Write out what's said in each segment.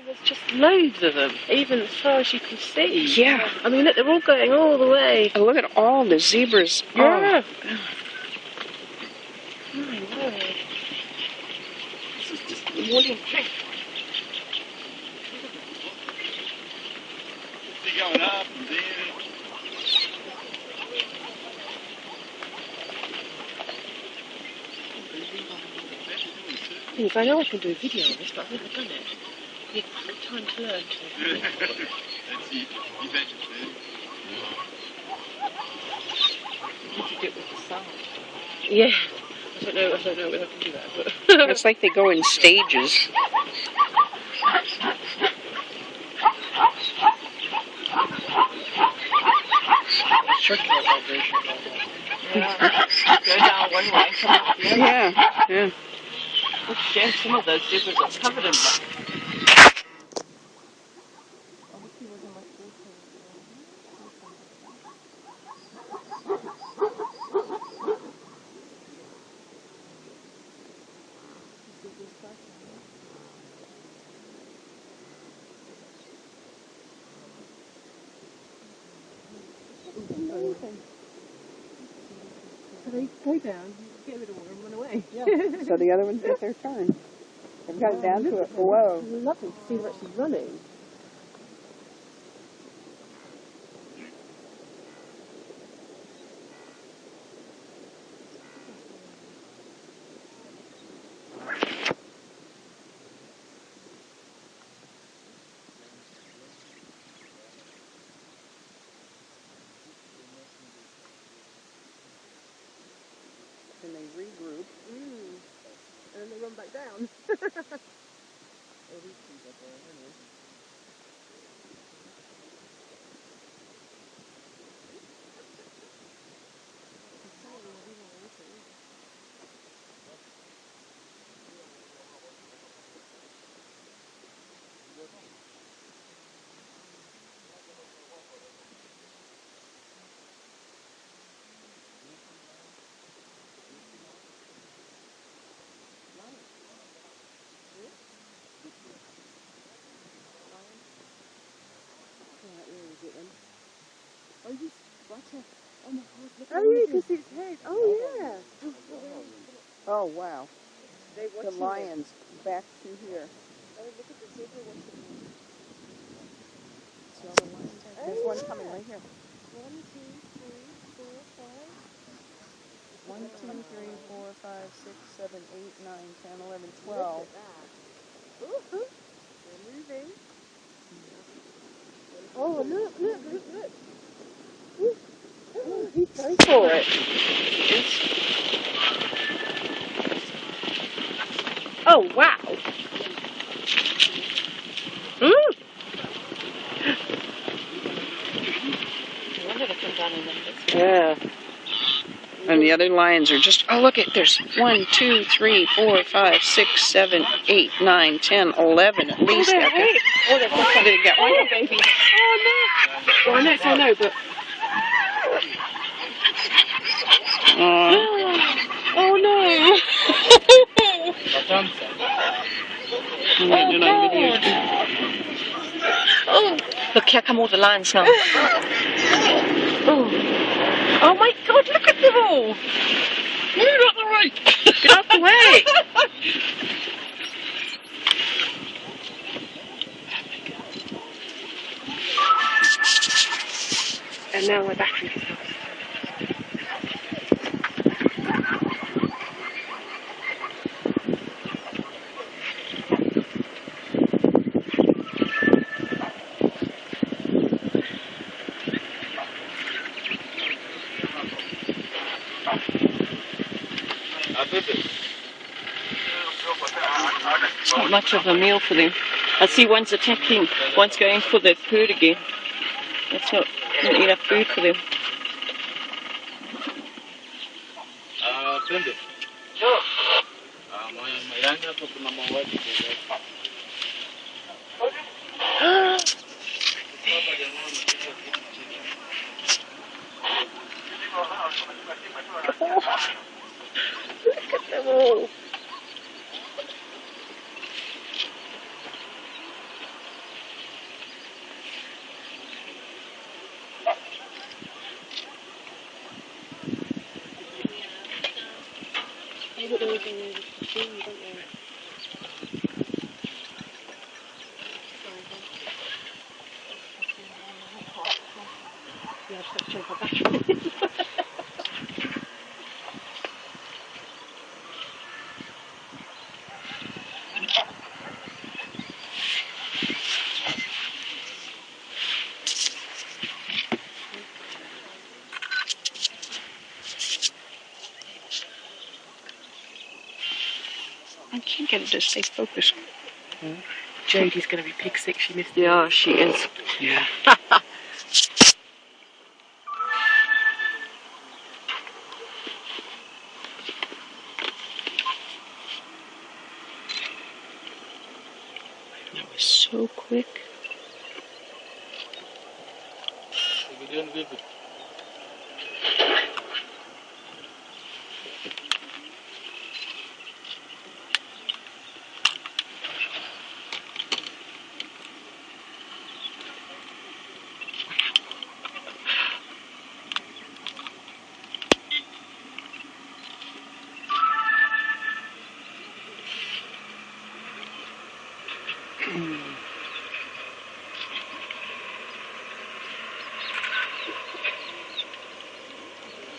There's just loads of them, even as far as you can see. Yeah. I mean, look, they're all going all the way. And look at all the zebras. Yeah. Oh. My word. This is just the morning trip. They're going up and down. I know I can do a video on this, but I've never done it. Need time to learn. That's it. You bet you do. Did you do it with the sound? Yeah. I don't know whether I can do that, but It's like they go in stages. Circular vibration. yeah. Go down one way, come up the other. Yeah. Yeah, some of those zebras are covered in black. So they go down, get a bit of water and run away. Yeah. So the other ones get their turn. They've got it down to it. Whoa. It's lovely to see them actually running. And they regroup. And then they run back down. Oh, you watch it. Oh my God, look at it. Oh, yeah, you can see its head. Oh, yeah. Oh, wow. They The lions back to here. Oh, look at the zebra watching them. See all the lions? There's one coming right here. 1, 2, 3, 4, 5. 1, 2, 3, 4, 5, 6, 7, 8, 9, 10, 11, 12. Look at that. Ooh, they're moving. Oh, look. Oh, he's going for it. Oh, wow. I wonder if come down in numbers. Yeah. And the other lions are just, oh, look, there's 1, 2, 3, 4, 5, 6, 7, 8, 9, 10, 11 at least. Oh, they've got one. Did it get one? Oh, baby. Oh, no. Well, I know, but... Oh, no. Oh, look, here come all the lions now. Oh my God, look at them all. Move out the way. Get out the way. And now we're back in his house. It's not much of a meal for them. I see one's attacking, one's going for their food again. That's not enough food for them. Look at them all. They don't know anything they can see, don't they? Yeah, I've got to change my battery. I can't get it to stay focused. Jodie's going to be pig sick. She missed it. Yeah, she is. Yeah. That was so quick.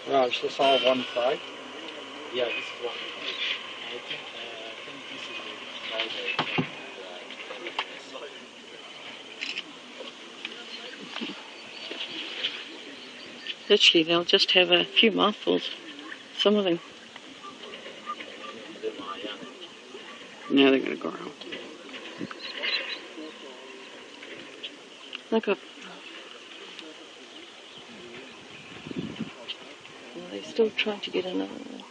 Wow, is this all one fry? Yeah, this is one. I think this is the powder. Literally, they'll just have a few mouthfuls. Some of them. Now they're gonna go out. Like a. Well, they're still trying to get another one.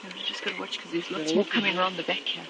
Yeah, we just got to watch because there's lots more coming around the back here.